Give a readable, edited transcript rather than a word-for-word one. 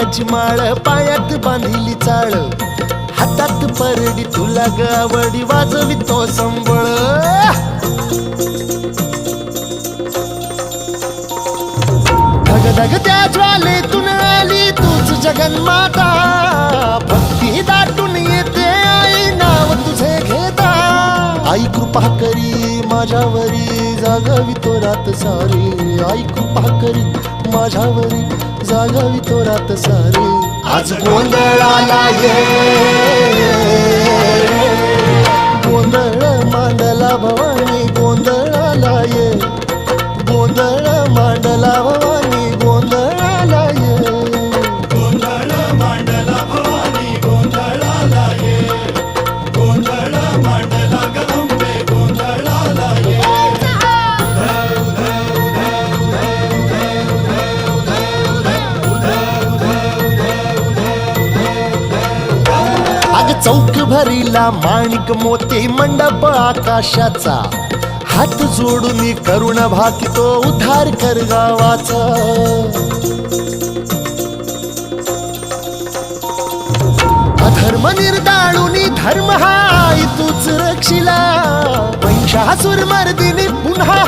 मानाची माळ पायात बांधिली चाळ हातात परडी तुला गावडी वाजवितो संबळ धग त्या ज्वालेतून आली तूच जगन्माता भक्ती दाटून येते आई नाव तुझे घेता आई कृपा करी माझ्यावरी जागवितो रात सारी आई कृपा करी माझ्यावरी जागवितो रात सारी आज गोंधळाला ये गोंधळ मांडला भवानी गोंधळाला ये गोंधळ मांडला भवानी गोंधळाला ये गोंधळ मांडला भवानी गोंधळाला ये गोंधळ मांडला गंबे गोंधळाला ये अग चौक भरीला माणिक मोती मंडप आकाशाचा हात जोडून करुण भाकितो उद्धार कर गावाचा अधर्म निर्दाळून धर्म हा आई तूच रक्षिला महिषासुर मर्दिनी पुन्हा